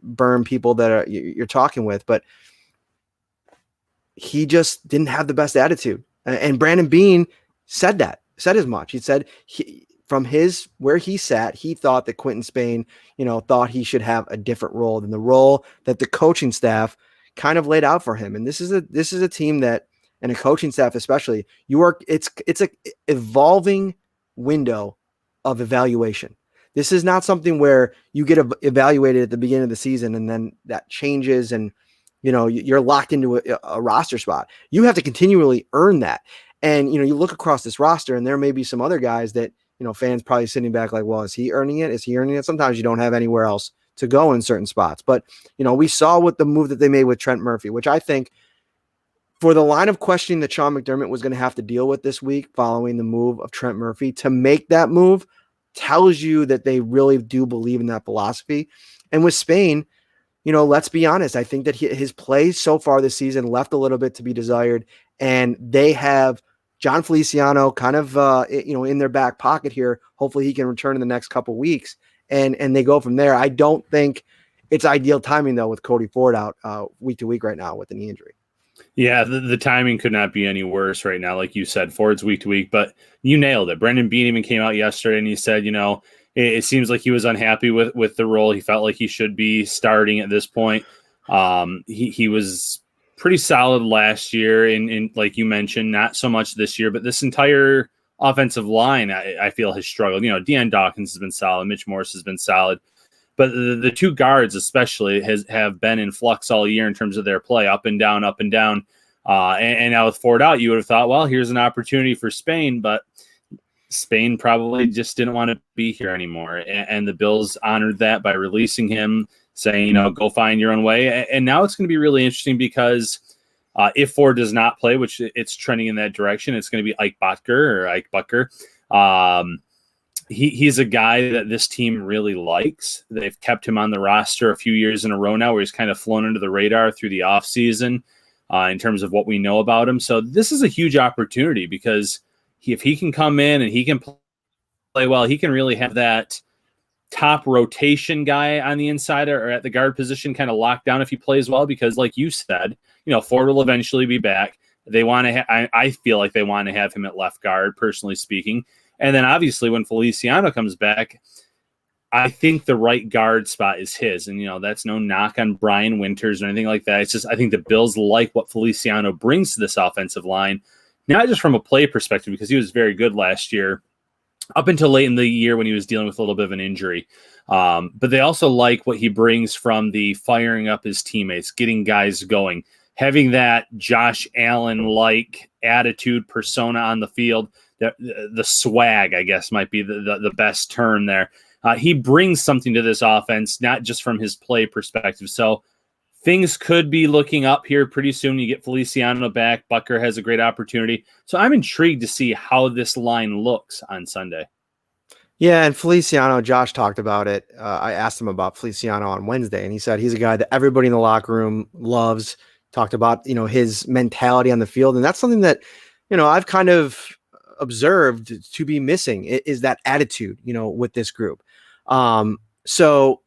burn people that you're talking with, but he just didn't have the best attitude. And Brandon Beane said as much. He said from where he sat, he thought that Quinton Spain, thought he should have a different role than the role that the coaching staff kind of laid out for him. And this is a team that, and a coaching staff especially, it's a evolving window of evaluation. This is not something where you get evaluated at the beginning of the season and then that changes and you're locked into a roster spot. You have to continually earn that. And you look across this roster and there may be some other guys that fans probably sitting back like, well, is he earning it? Is he earning it? Sometimes you don't have anywhere else to go in certain spots. But we saw what the move that they made with Trent Murphy, which I think, for the line of questioning that Sean McDermott was going to have to deal with this week following the move of Trent Murphy, to make that move tells you that they really do believe in that philosophy. And with Spain, let's be honest, I think that his play so far this season left a little bit to be desired, and they have John Feliciano kind of in their back pocket here. Hopefully he can return in the next couple of weeks, and they go from there. I don't think it's ideal timing though with Cody Ford out week to week right now with the knee injury. Yeah, the timing could not be any worse right now. Like you said, Ford's week to week, but you nailed it. Brandon Beane even came out yesterday and he said, it seems like he was unhappy with the role. He felt like he should be starting at this point. He was pretty solid last year, in like you mentioned, not so much this year, but this entire offensive line, I feel, has struggled. Deion Dawkins has been solid. Mitch Morse has been solid. But the 2 guards especially have been in flux all year in terms of their play, up and down, up and down. And now with Ford out, you would have thought, well, here's an opportunity for Spain, but Spain probably just didn't want to be here anymore. And the Bills honored that by releasing him, saying, go find your own way. And now it's going to be really interesting because if Ford does not play, which it's trending in that direction, it's going to be Ike Butker. He's a guy that this team really likes. They've kept him on the roster a few years in a row now where he's kind of flown under the radar through the offseason in terms of what we know about him. So this is a huge opportunity because if he can come in and he can play well, he can really have that top rotation guy on the inside or at the guard position kind of locked down if he plays well, because like you said, Ford will eventually be back. They want to I feel like they want to have him at left guard, personally speaking. And then obviously when Feliciano comes back, I think the right guard spot is his. And, that's no knock on Brian Winters or anything like that. It's just, I think the Bills like what Feliciano brings to this offensive line, not just from a play perspective, because he was very good last year, up until late in the year when he was dealing with a little bit of an injury. But they also like what he brings from the firing up his teammates, getting guys going, having that Josh Allen-like attitude, persona on the field. The swag, I guess, might be the best term there. He brings something to this offense, not just from his play perspective. So things could be looking up here pretty soon. You get Feliciano back. Butker has a great opportunity. So I'm intrigued to see how this line looks on Sunday. Yeah, and Feliciano, Josh talked about it. I asked him about Feliciano on Wednesday, and he said he's a guy that everybody in the locker room loves. Talked about, his mentality on the field. And that's something that, I've kind of observed to be missing is that attitude, with this group. So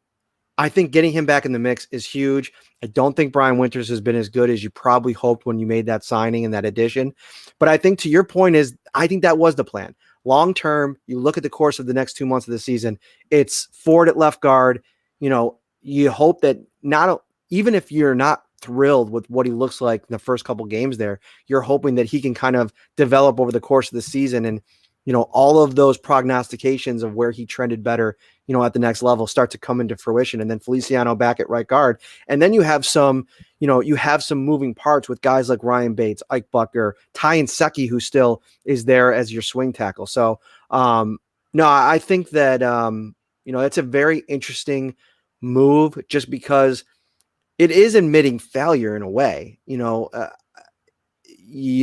I think getting him back in the mix is huge. I don't think Brian Winters has been as good as you probably hoped when you made that signing and that addition. But I think to your point I think that was the plan. Long term, you look at the course of the next 2 months of the season, it's Ford at left guard. You hope that even if you're not thrilled with what he looks like in the first couple games there, you're hoping that he can kind of develop over the course of the season. And, all of those prognostications of where he trended better, at the next level start to come into fruition. And then Feliciano back at right guard. And then you have some moving parts with guys like Ryan Bates, Ike Butker, Ty Nsekhe, who still is there as your swing tackle. So, no, I think that, it's a very interesting move just because it is admitting failure in a way. You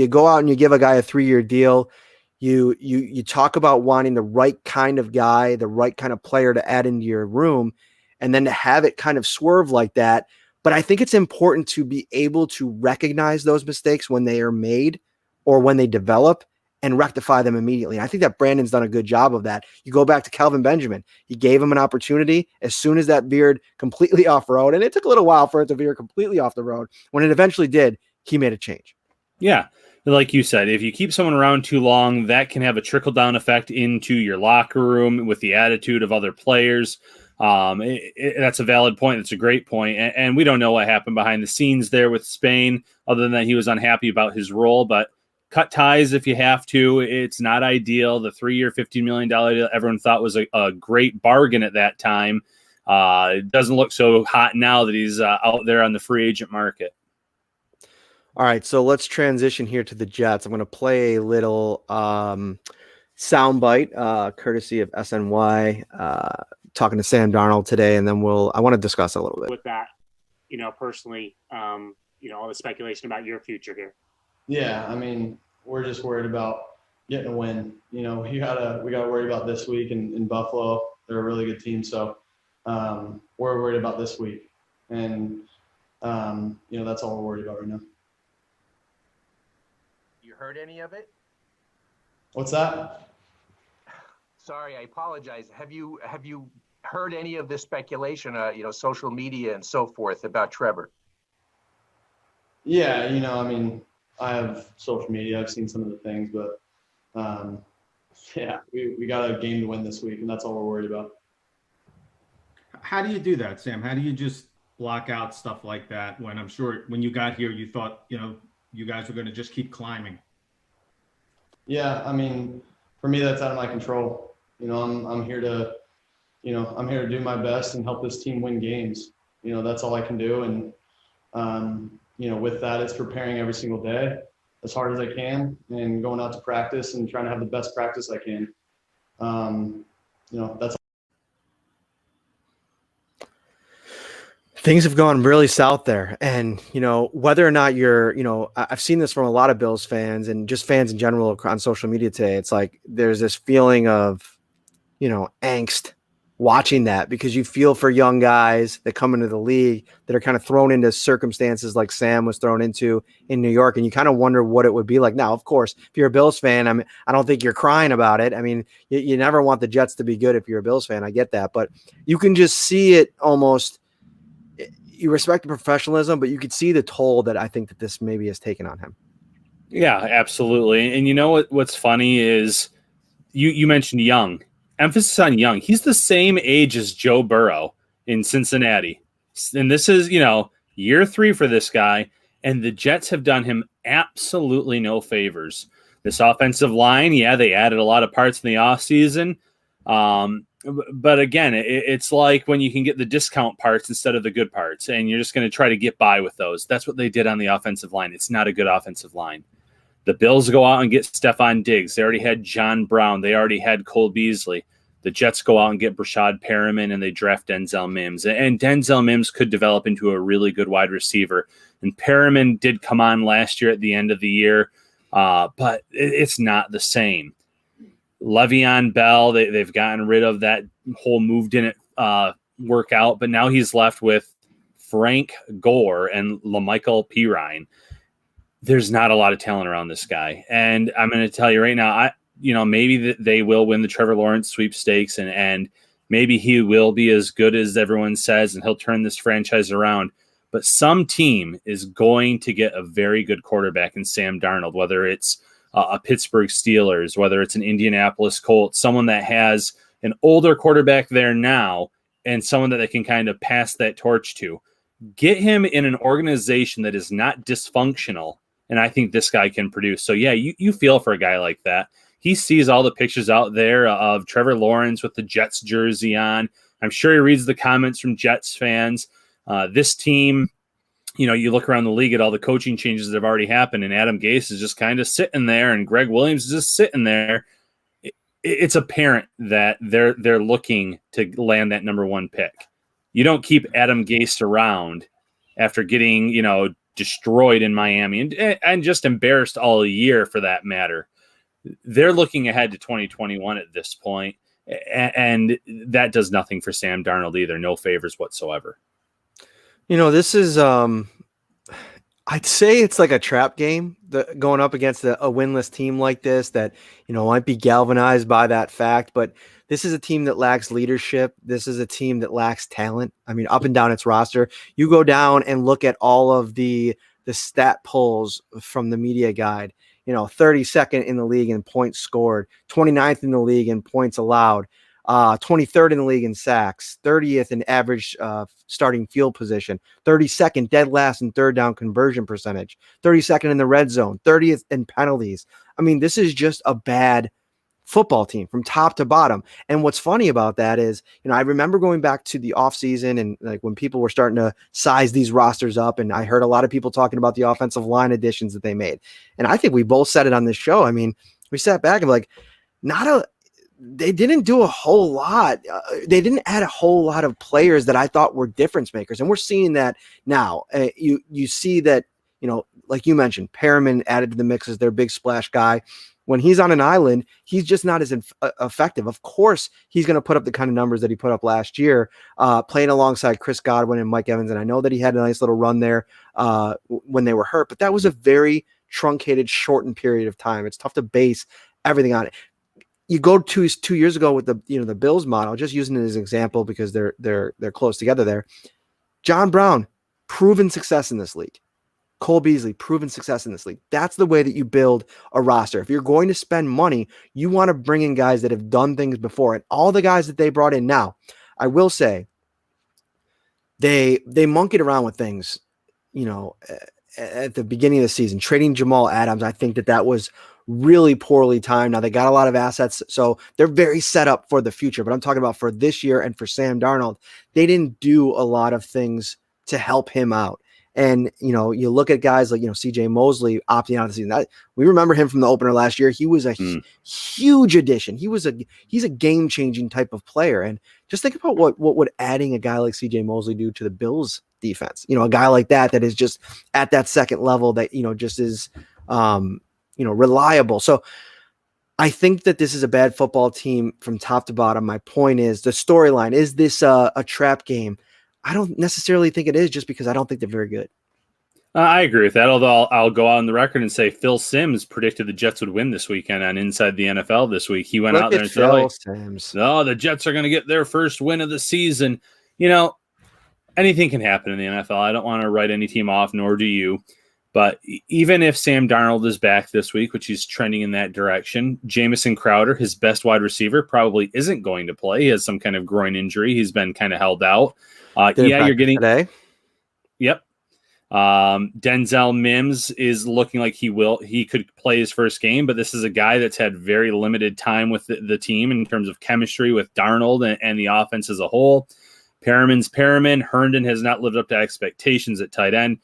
go out and you give a guy a 3-year deal. You talk about wanting the right kind of guy, the right kind of player to add into your room, and then to have it kind of swerve like that. But I think it's important to be able to recognize those mistakes when they are made or when they develop and rectify them immediately. And I think that Brandon's done a good job of that. You go back to Kelvin Benjamin. He gave him an opportunity as soon as that veered completely off road. And it took a little while for it to veer completely off the road. When it eventually did, he made a change. Yeah. Like you said, if you keep someone around too long, that can have a trickle-down effect into your locker room with the attitude of other players. That's a valid point. That's a great point. And we don't know what happened behind the scenes there with Spain, other than that he was unhappy about his role. But cut ties if you have to. It's not ideal. The 3-year, $15 million deal everyone thought was a great bargain at that time. It doesn't look so hot now that he's out there on the free agent market. All right, so let's transition here to the Jets. I'm going to play a little soundbite, courtesy of SNY, talking to Sam Darnold today, and then I want to discuss a little bit. With that, personally, all the speculation about your future here. Yeah, I mean, we're just worried about getting a win. We gotta worry about this week in Buffalo. They're a really good team, so we're worried about this week, and that's all we're worried about right now. Heard any of it? What's that? Sorry, I apologize. Have you heard any of this speculation, social media and so forth about Trevor? Yeah, I have social media. I've seen some of the things, but we got a game to win this week, and that's all we're worried about. How do you do that, Sam? How do you just block out stuff like that when I'm sure when you got here, you thought, you guys were going to just keep climbing? Yeah, I mean, for me, that's out of my control. I'm here to, do my best and help this team win games. That's all I can do. And, with that, it's preparing every single day as hard as I can and going out to practice and trying to have the best practice I can. That's Things have gone really south there. And, whether or not you're, I've seen this from a lot of Bills fans and just fans in general on social media today. It's like there's this feeling of, angst watching that because you feel for young guys that come into the league that are kind of thrown into circumstances like Sam was thrown into in New York. And you kind of wonder what it would be like. Now, of course, if you're a Bills fan, I don't think you're crying about it. I mean, you never want the Jets to be good if you're a Bills fan. I get that. But you can just see it almost. You respect the professionalism, but you could see the toll that I think that this maybe has taken on him. Yeah, absolutely. And what's funny is you mentioned young. emphasis on young. He's the same age as Joe Burrow in Cincinnati. And this is, year 3 for this guy. And the Jets have done him absolutely no favors. This offensive line, they added a lot of parts in the offseason. But again, it's like when you can get the discount parts instead of the good parts, and you're just going to try to get by with those. That's what they did on the offensive line. It's not a good offensive line. The Bills go out and get Stephon Diggs. They already had John Brown. They already had Cole Beasley. The Jets go out and get Brashad Perriman, and they draft Denzel Mims. And Denzel Mims could develop into a really good wide receiver. And Perriman did come on last year at the end of the year, but it's not the same. Le'Veon Bell, they've gotten rid of that whole moved in it workout, but now he's left with Frank Gore and LaMichael Pirine. There's not a lot of talent around this guy. And I'm going to tell you right now, maybe they will win the Trevor Lawrence sweepstakes, and maybe he will be as good as everyone says, and he'll turn this franchise around. But some team is going to get a very good quarterback in Sam Darnold, whether it's a Pittsburgh Steelers, whether it's an Indianapolis Colts, someone that has an older quarterback there now and someone that they can kind of pass that torch to. Get him in an organization that is not dysfunctional, and I think this guy can produce. So, you feel for a guy like that. He sees all the pictures out there of Trevor Lawrence with the Jets jersey on. I'm sure he reads the comments from Jets fans. This team, you look around the league at all the coaching changes that have already happened, and Adam Gase is just kind of sitting there, and Greg Williams is just sitting there. It's apparent that they're looking to land that number 1 pick. You don't keep Adam Gase around after getting, destroyed in Miami and just embarrassed all year for that matter. They're looking ahead to 2021 at this point, and that does nothing for Sam Darnold either. No favors whatsoever. This is, I'd say it's like a trap game going up against a winless team like this that, might be galvanized by that fact. But this is a team that lacks leadership. This is a team that lacks talent. I mean, up and down its roster. You go down and look at all of the stat polls from the media guide. 32nd in the league in points scored, 29th in the league in points allowed, 23rd in the league in sacks, 30th in average starting field position, 32nd dead last in third down conversion percentage, 32nd in the red zone, 30th in penalties. I mean, this is just a bad football team from top to bottom. And what's funny about that is, I remember going back to the offseason and like when people were starting to size these rosters up, and I heard a lot of people talking about the offensive line additions that they made. And I think we both said it on this show. I mean, we sat back and like, they didn't do a whole lot. They didn't add a whole lot of players that I thought were difference makers. And we're seeing that now. You see that, like you mentioned, Perriman added to the mix as their big splash guy. When he's on an island, he's just not as effective. Of course, he's going to put up the kind of numbers that he put up last year, playing alongside Chris Godwin and Mike Evans. And I know that he had a nice little run there when they were hurt, but that was a very truncated, shortened period of time. It's tough to base everything on it. You go 2 years ago with the Bills model, just using it as an example because they're close together there. John Brown, proven success in this league. Cole Beasley, proven success in this league. That's the way that you build a roster. If you're going to spend money, you want to bring in guys that have done things before. And all the guys that they brought in now, I will say, they monkeyed around with things, at the beginning of the season. Trading Jamal Adams, I think that was really poorly timed. Now they got a lot of assets, so they're very set up for the future. But I'm talking about for this year and for Sam Darnold, they didn't do a lot of things to help him out. And, you look at guys like, CJ Mosley opting out of the season. We remember him from the opener last year. He was a huge addition. He's a game-changing type of player. And just think about what would adding a guy like CJ Mosley do to the Bills defense. A guy like that is just at that second level that, just is, reliable. So I think that this is a bad football team from top to bottom. My point is the storyline. Is this a trap game? I don't necessarily think it is, just because I don't think they're very good. I agree with that, although I'll go on the record and say Phil Simms predicted the Jets would win this weekend on Inside the NFL this week. He went out there and said, "No, the Jets are going to get their first win of the season." Anything can happen in the NFL. I don't want to write any team off, nor do you. But even if Sam Darnold is back this week, which he's trending in that direction, Jamison Crowder, his best wide receiver, probably isn't going to play. He has some kind of groin injury. He's been kind of held out. You're getting today. Yep. Denzel Mims is looking like he could play his first game, but this is a guy that's had very limited time with the team in terms of chemistry with Darnold and the offense as a whole. Perriman's Perriman. Herndon has not lived up to expectations at tight end.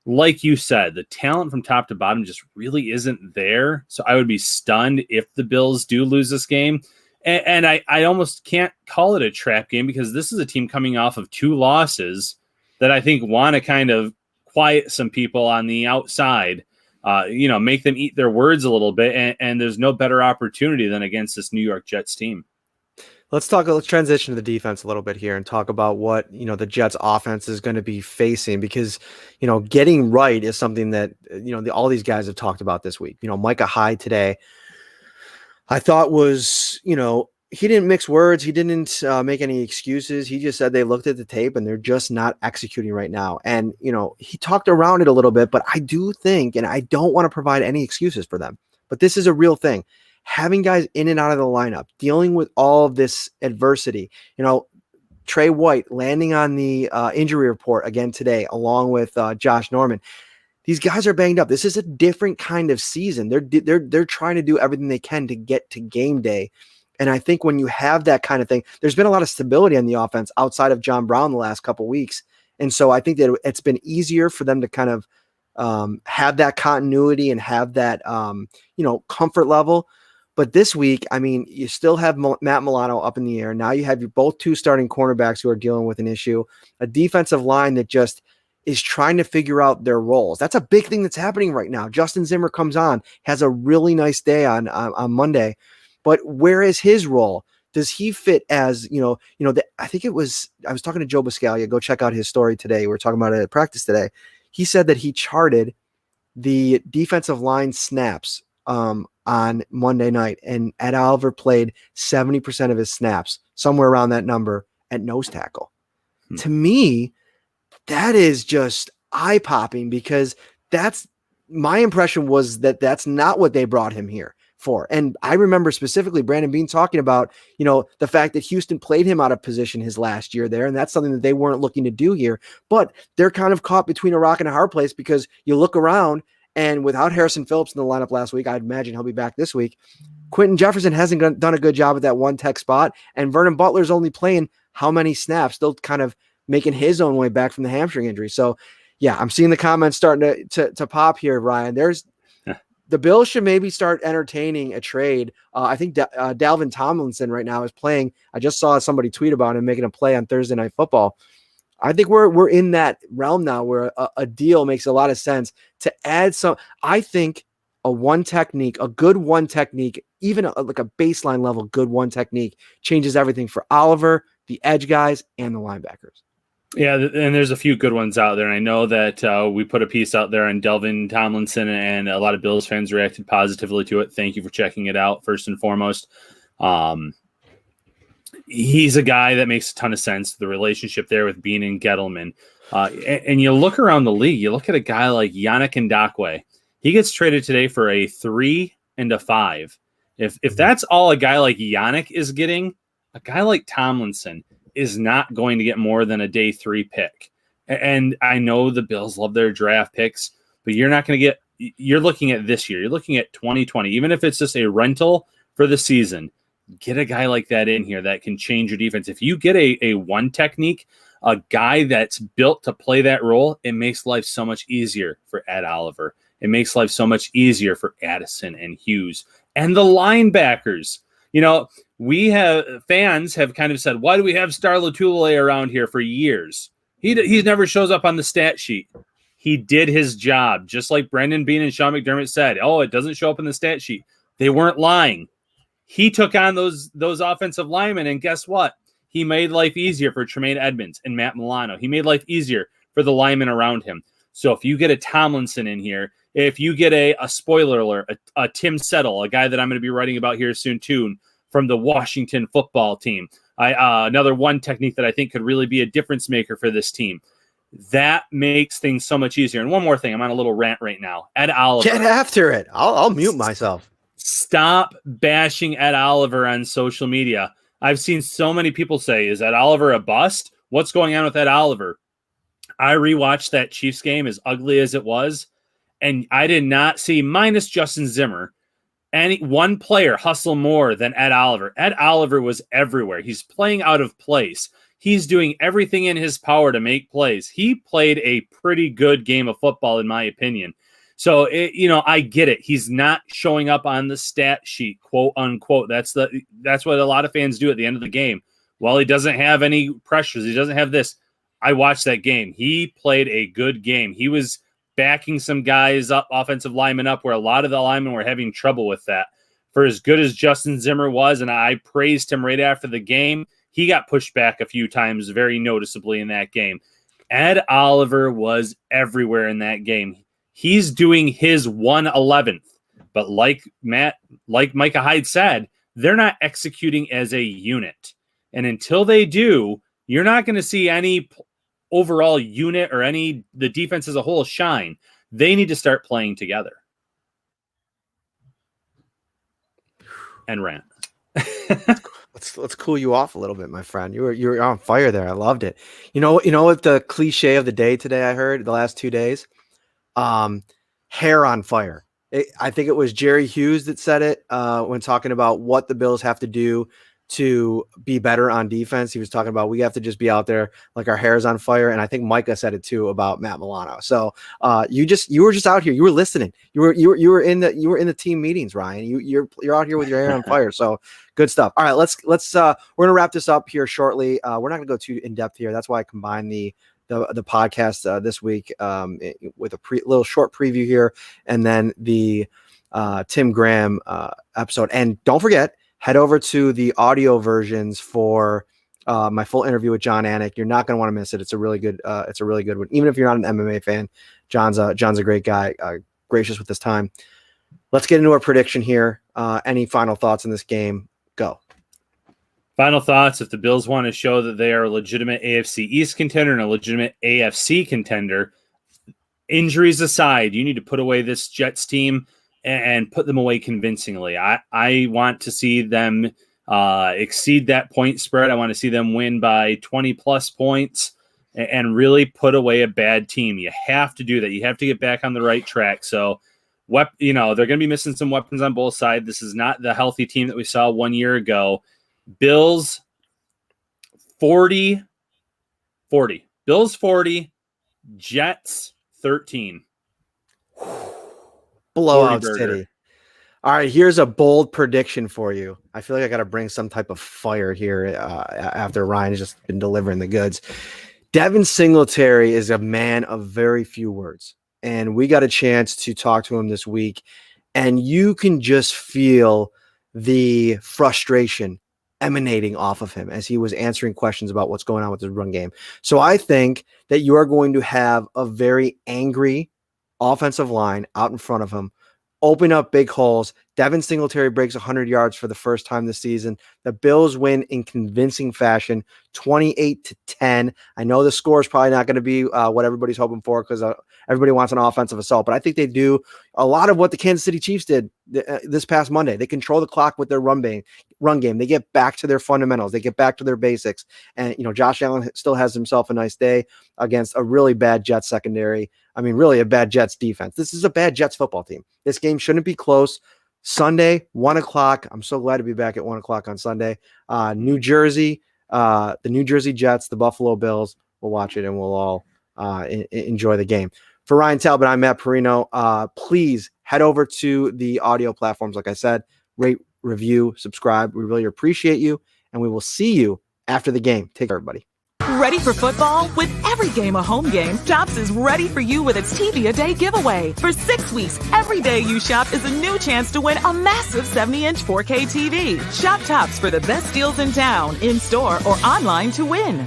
Like you said, the talent from top to bottom just really isn't there. So I would be stunned if the Bills do lose this game. And I almost can't call it a trap game because this is a team coming off of 2 losses that I think want to kind of quiet some people on the outside, make them eat their words a little bit. And there's no better opportunity than against this New York Jets team. Let's transition to the defense a little bit here and talk about what, the Jets offense is going to be facing because, getting right is something that, all these guys have talked about this week. Micah Hyde today, I thought was, he didn't mix words. He didn't make any excuses. He just said they looked at the tape and they're just not executing right now. And, he talked around it a little bit, but I do think, and I don't want to provide any excuses for them, but this is a real thing. Having guys in and out of the lineup, dealing with all of this adversity, Trey White landing on the injury report again today, along with Josh Norman. These guys are banged up. This is a different kind of season. They're trying to do everything they can to get to game day. And I think when you have that kind of thing, there's been a lot of stability on the offense outside of John Brown the last couple of weeks. And so I think that it's been easier for them to kind of have that continuity and have that, comfort level. But this week, you still have Matt Milano up in the air. Now you have your both 2 starting cornerbacks who are dealing with an issue, a defensive line that just is trying to figure out their roles. That's a big thing that's happening right now. Justin Zimmer comes on, has a really nice day on Monday, but where is his role? Does he fit as, I think it was, I was talking to Joe Buscaglia, go check out his story today. We were talking about it at practice today. He said that he charted the defensive line snaps on Monday night, and Ed Oliver played 70% of his snaps, somewhere around that number, at nose tackle. To me, that is just eye-popping because that's my impression was that that's not what they brought him here for. And I remember specifically Brandon Beane talking about, the fact that Houston played him out of position his last year there. And that's something that they weren't looking to do here, but they're kind of caught between a rock and a hard place because you look around and without Harrison Phillips in the lineup last week, I'd imagine he'll be back this week. Quentin Jefferson hasn't done a good job at that one tech spot. And Vernon Butler's only playing how many snaps, still kind of making his own way back from the hamstring injury. So yeah, I'm seeing the comments starting to pop here, Ryan. The Bills should maybe start entertaining a trade. I think Dalvin Tomlinson right now is playing. I just saw somebody tweet about him making a play on Thursday Night Football. I think we're in that realm now where a deal makes a lot of sense to add some. I think a good one technique, even like a baseline level good one technique changes everything for Oliver, the edge guys, and the linebackers. Yeah, and there's a few good ones out there. And I know that we put a piece out there on Delvin Tomlinson, and a lot of Bills fans reacted positively to it. Thank you for checking it out, first and foremost. He's a guy that makes a ton of sense, the relationship there with Beane and Gettleman. And you look around the league, you look at a guy like Yannick Ngakoue. He gets traded today for a 3 and a 5. If that's all a guy like Yannick is getting, a guy like Tomlinson is not going to get more than a day 3 pick. And I know the Bills love their draft picks, but you're not going to you're looking at this year. You're looking at 2020. Even if it's just a rental for the season, get a guy like that in here that can change your defense. If you get a one technique, a guy that's built to play that role, it makes life so much easier for Ed Oliver. It makes life so much easier for Addison and Hughes and the linebackers. Fans have kind of said, why do we have Star Lotulelei around here for years? He never shows up on the stat sheet. He did his job, just like Brendan Beane and Sean McDermott said. Oh, it doesn't show up in the stat sheet. They weren't lying. He took on those offensive linemen, and guess what? He made life easier for Tremaine Edmonds and Matt Milano. He made life easier for the linemen around him. So if you get a Tomlinson in here, if you get a spoiler alert, a Tim Settle, a guy that I'm going to be writing about here soon too, from the Washington football team, another one technique that I think could really be a difference maker for this team. That makes things so much easier. And one more thing, I'm on a little rant right now. Ed Oliver. Get after it. I'll mute myself. Stop bashing Ed Oliver on social media. I've seen so many people say, is Ed Oliver a bust? What's going on with Ed Oliver? I rewatched that Chiefs game, as ugly as it was, and I did not see, minus Justin Zimmer, any one player hustle more than Ed Oliver. Ed Oliver was everywhere. He's playing out of place. He's doing everything in his power to make plays. He played a pretty good game of football, in my opinion. So, I get it. He's not showing up on the stat sheet, quote unquote. That's what a lot of fans do at the end of the game. Well, he doesn't have any pressures. He doesn't have this. I watched that game. He played a good game. He was backing some guys up, offensive linemen up, where a lot of the linemen were having trouble with that. For as good as Justin Zimmer was, and I praised him right after the game, he got pushed back a few times very noticeably in that game. Ed Oliver was everywhere in that game. He's doing his 1/11th. But like Micah Hyde said, they're not executing as a unit. And until they do, you're not going to see any overall unit or the defense as a whole shine. They need to start playing together. And rant. Let's cool you off a little bit, my friend. You're on fire there. I loved it. You know what the cliche of the day today I heard the last 2 days? Hair on fire. I think it was Jerry Hughes that said it when talking about what the Bills have to do to be better on defense. He was talking about we have to just be out there like our hair's on fire. And I think Micah said it too about Matt Milano. So you were just out here. You were listening. You were in the team meetings, Ryan. You're out here with your hair on fire. So good stuff. All right, let's we're gonna wrap this up here shortly. We're not gonna go too in depth here. That's why I combined the podcast this week with a little short preview here, and then the Tim Graham episode. And don't forget, head over to the audio versions for my full interview with Jon Anik. You're not going to want to miss it. It's a really good one. Even if you're not an MMA fan, John's a great guy, gracious with his time. Let's get into our prediction here. Any final thoughts in this game? Go. Final thoughts. If the Bills want to show that they are a legitimate AFC East contender and a legitimate AFC contender, injuries aside, you need to put away this Jets team and put them away convincingly. I want to see them exceed that point spread. I want to see them win by 20 plus points and really put away a bad team. You have to do that. You have to get back on the right track. So, they're going to be missing some weapons on both sides. This is not the healthy team that we saw 1 year ago. Bills 40. Bills 40, Jets 13. Blowout city. All right, here's a bold prediction for you. I feel like I got to bring some type of fire here after Ryan has just been delivering the goods. Devin Singletary is a man of very few words, and we got a chance to talk to him this week, and you can just feel the frustration emanating off of him as he was answering questions about what's going on with his run game. So I think that you are going to have a very angry offensive line out in front of him, open up big holes. Devin Singletary breaks 100 yards for the first time this season. The Bills win in convincing fashion, 28-10. I know the score is probably not going to be what everybody's hoping for because everybody wants an offensive assault, but I think they do a lot of what the Kansas City Chiefs did this past Monday. They control the clock with their run game. They get back to their fundamentals. They get back to their basics. And, Josh Allen still has himself a nice day against a really bad Jets secondary. I mean, really a bad Jets defense. This is a bad Jets football team. This game shouldn't be close. Sunday, 1:00. I'm so glad to be back at 1:00 on Sunday. New Jersey, the New Jersey Jets, the Buffalo Bills. We'll watch it and we'll all enjoy the game. For Ryan Talbot, I'm Matt Perino. Please head over to the audio platforms. Like I said, rate, review, subscribe. We really appreciate you, and we will see you after the game. Take care, everybody. Ready for football? With every game a home game, Tops is ready for you with its TV a Day giveaway. For 6 weeks, every day you shop is a new chance to win a massive 70-inch 4K TV. Shop Tops for the best deals in town, in store, or online to win.